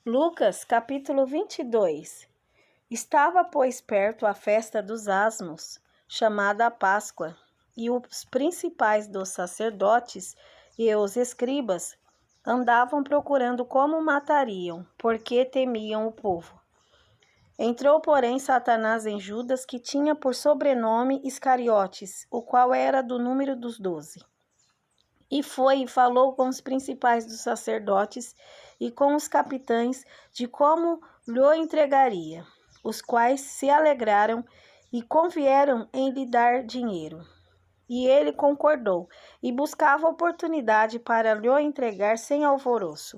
Lucas, capítulo 22. Estava, pois, perto a festa dos Asmos, chamada a Páscoa, e os principais dos sacerdotes e os escribas andavam procurando como matariam, porque temiam o povo. Entrou, porém, Satanás em Judas, que tinha por sobrenome Iscariotes, o qual era do número dos 12. E foi e falou com os principais dos sacerdotes e com os capitães de como lhe entregaria, os quais se alegraram e convieram em lhe dar dinheiro. E ele concordou, e buscava oportunidade para lhe entregar sem alvoroço.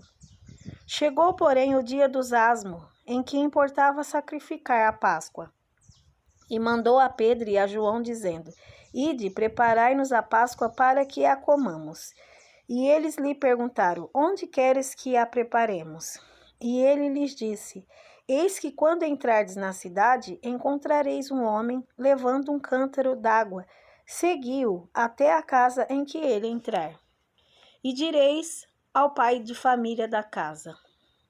Chegou, porém, o dia dos Asmos, em que importava sacrificar a Páscoa. E mandou a Pedro e a João, dizendo: Ide, preparai-nos a Páscoa para que a comamos. E eles lhe perguntaram: Onde queres que a preparemos? E ele lhes disse: Eis que quando entrardes na cidade, encontrareis um homem levando um cântaro d'água. Segui-o até a casa em que ele entrar. E direis ao pai de família da casa: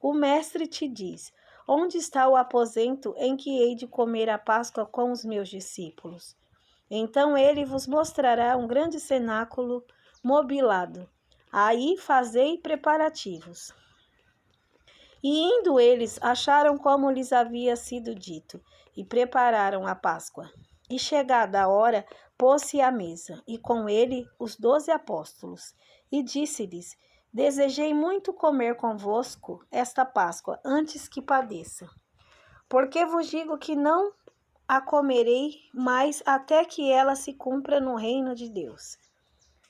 O mestre te diz: Onde está o aposento em que hei de comer a Páscoa com os meus discípulos? Então ele vos mostrará um grande cenáculo mobilado. Aí fazei preparativos. E indo eles, acharam como lhes havia sido dito, e prepararam a Páscoa. E chegada a hora, pôs-se à mesa, e com ele os 12 apóstolos. E disse-lhes: Desejei muito comer convosco esta Páscoa, antes que padeça. Porque vos digo que não a comerei mais até que ela se cumpra no reino de Deus.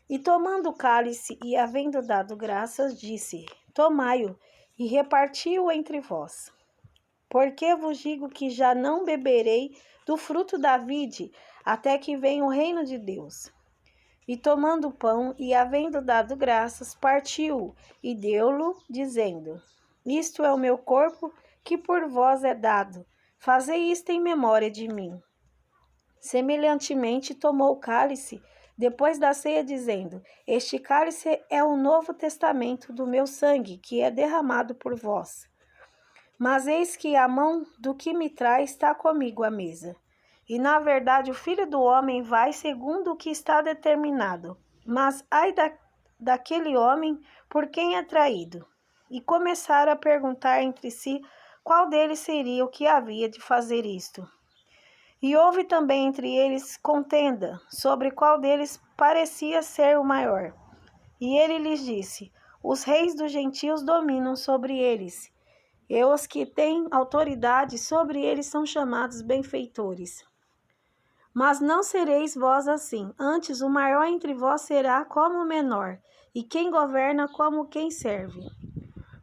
E tomando o cálice e havendo dado graças, disse: Tomai-o e reparti-o entre vós. Porque vos digo que já não beberei do fruto da vide até que venha o reino de Deus. E tomando o pão e havendo dado graças, partiu-o e deu-lo, dizendo: Isto é o meu corpo que por vós é dado. Fazei isto em memória de mim. Semelhantemente, tomou o cálice depois da ceia, dizendo: Este cálice é o novo testamento do meu sangue, que é derramado por vós. Mas eis que a mão do que me traz está comigo à mesa. E, na verdade, o Filho do Homem vai segundo o que está determinado. Mas ai daquele homem por quem é traído. E começaram a perguntar entre si qual deles seria o que havia de fazer isto. E houve também entre eles contenda sobre qual deles parecia ser o maior. E ele lhes disse: Os reis dos gentios dominam sobre eles, e os que têm autoridade sobre eles são chamados benfeitores. Mas não sereis vós assim, antes o maior entre vós será como o menor, e quem governa como quem serve.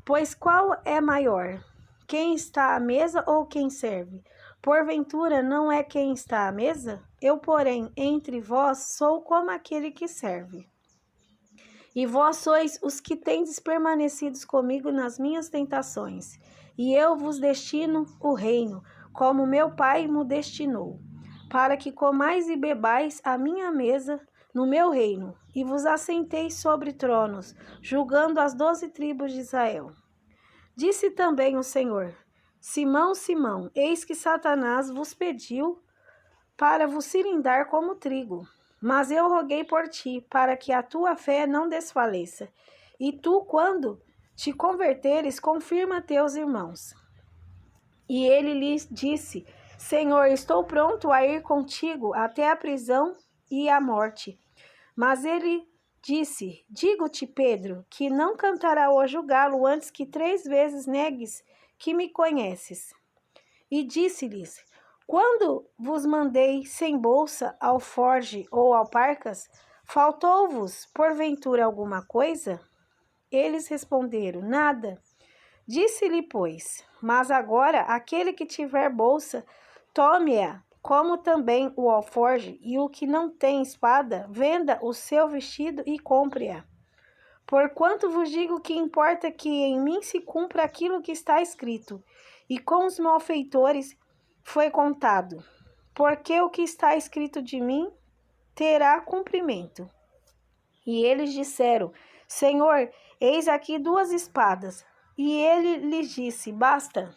Pois qual é maior, quem está à mesa ou quem serve? Porventura não é quem está à mesa? Eu, porém, entre vós sou como aquele que serve. E vós sois os que tendes permanecidos comigo nas minhas tentações, e eu vos destino o reino, como meu Pai me destinou, para que comais e bebais à minha mesa no meu reino, e vos assenteis sobre tronos, julgando as 12 tribos de Israel. Disse também o Senhor: Simão, Simão, eis que Satanás vos pediu para vos cilindrar como trigo. Mas eu roguei por ti, para que a tua fé não desfaleça. E tu, quando te converteres, confirma teus irmãos. E ele lhes disse: Senhor, estou pronto a ir contigo até a prisão e a morte. Mas ele disse: Digo-te, Pedro, que não cantará hoje o galo antes que 3 vezes negues que me conheces. E disse-lhes: Quando vos mandei sem bolsa, alforge ou alparcas, faltou-vos, porventura, alguma coisa? Eles responderam: Nada. Disse-lhe, pois: Mas agora aquele que tiver bolsa, tome-a, como também o alforge, e o que não tem espada, venda o seu vestido e compre-a. Porquanto vos digo que importa que em mim se cumpra aquilo que está escrito, e com os malfeitores foi contado, porque o que está escrito de mim terá cumprimento. E eles disseram: Senhor, eis aqui 2 espadas. E ele lhes disse: basta.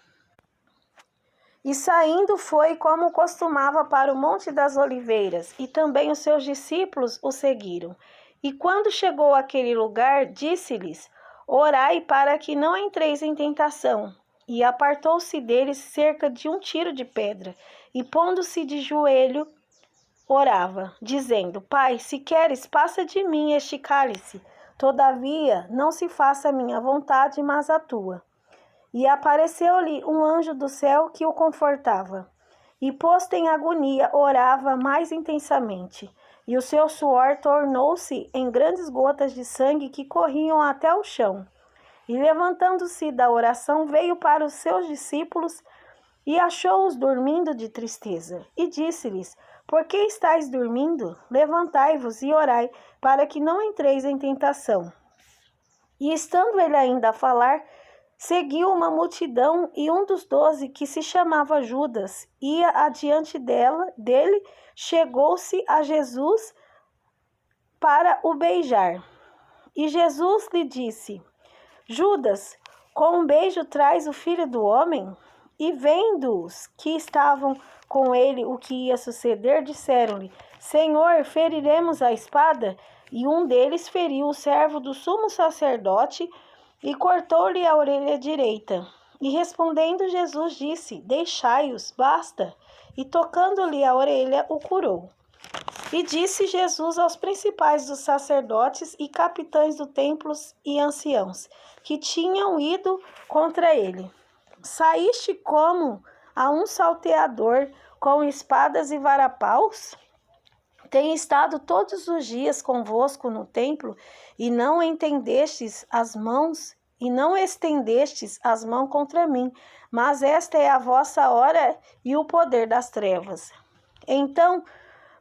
E saindo foi como costumava para o Monte das Oliveiras, e também os seus discípulos o seguiram. E quando chegou àquele lugar, disse-lhes: orai para que não entreis em tentação. E apartou-se deles cerca de um tiro de pedra, e pondo-se de joelho, orava, dizendo: Pai, se queres, passa de mim este cálice. Todavia, não se faça a minha vontade, mas a tua. E apareceu-lhe um anjo do céu que o confortava. E posto em agonia, orava mais intensamente. E o seu suor tornou-se em grandes gotas de sangue que corriam até o chão. E levantando-se da oração, veio para os seus discípulos e achou-os dormindo de tristeza. E disse-lhes: por que estáis dormindo? Levantai-vos e orai, para que não entreis em tentação. E estando ele ainda a falar, seguiu uma multidão, e um dos 12, que se chamava Judas, ia adiante dele, chegou-se a Jesus para o beijar. E Jesus lhe disse: Judas, com um beijo traz o Filho do Homem? E vendo-os que estavam com ele o que ia suceder, disseram-lhe: Senhor, feriremos a espada? E um deles feriu o servo do sumo sacerdote e cortou-lhe a orelha direita. E respondendo Jesus disse: deixai-os, basta. E tocando-lhe a orelha, o curou. E disse Jesus aos principais dos sacerdotes e capitães do templo e anciãos, que tinham ido contra ele: saíste como a um salteador com espadas e varapaus? Tenho estado todos os dias convosco no templo, e não estendestes as mãos contra mim, mas esta é a vossa hora e o poder das trevas. Então,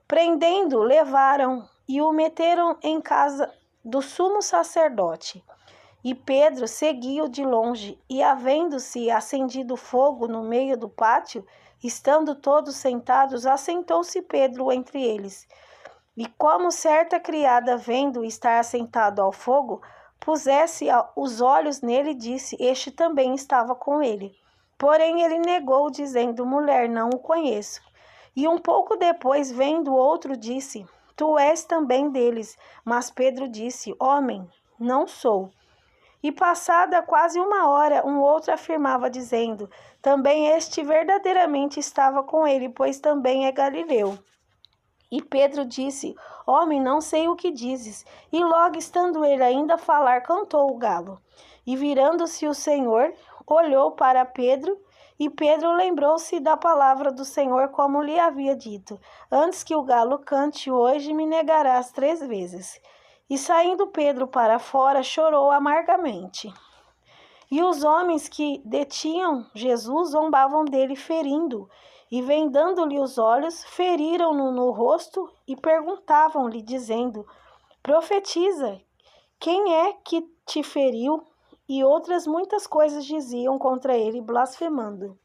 prendendo, levaram e o meteram em casa do sumo sacerdote. E Pedro seguiu de longe, e havendo-se acendido fogo no meio do pátio, estando todos sentados, assentou-se Pedro entre eles. E como certa criada, vendo estar assentado ao fogo, pusesse os olhos nele, disse: este também estava com ele. Porém ele negou, dizendo: mulher, não o conheço. E um pouco depois, vendo outro, disse: tu és também deles. Mas Pedro disse: homem, não sou. E passada quase uma hora, um outro afirmava, dizendo: também este verdadeiramente estava com ele, pois também é galileu. E Pedro disse: homem, não sei o que dizes. E logo, estando ele ainda a falar, cantou o galo. E virando-se o Senhor, olhou para Pedro, e Pedro lembrou-se da palavra do Senhor, como lhe havia dito: antes que o galo cante, hoje me negarás 3 vezes. E saindo Pedro para fora, chorou amargamente. E os homens que detinham Jesus zombavam dele, ferindo, e vendando-lhe os olhos, feriram-no no rosto e perguntavam-lhe, dizendo: profetiza, quem é que te feriu? E outras muitas coisas diziam contra ele, blasfemando.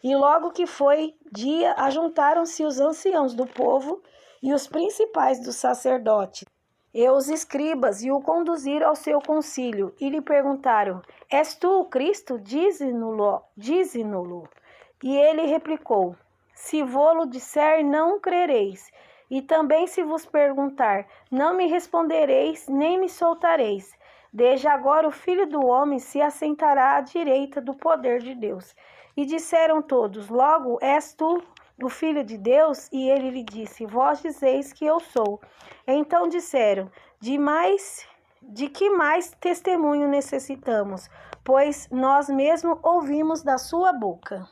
E logo que foi dia, ajuntaram-se os anciãos do povo e os principais dos sacerdotes e os escribas, e o conduziram ao seu concílio, e lhe perguntaram: és tu o Cristo? Dize-no-lo. E ele replicou: se vô-lo disser, não crereis. E também se vos perguntar, não me respondereis, nem me soltareis. Desde agora o Filho do Homem se assentará à direita do poder de Deus. E disseram todos: logo és tu o Filho de Deus? E ele lhe disse: vós dizeis que eu sou. Então disseram: de que mais testemunho necessitamos? Pois nós mesmos ouvimos da sua boca.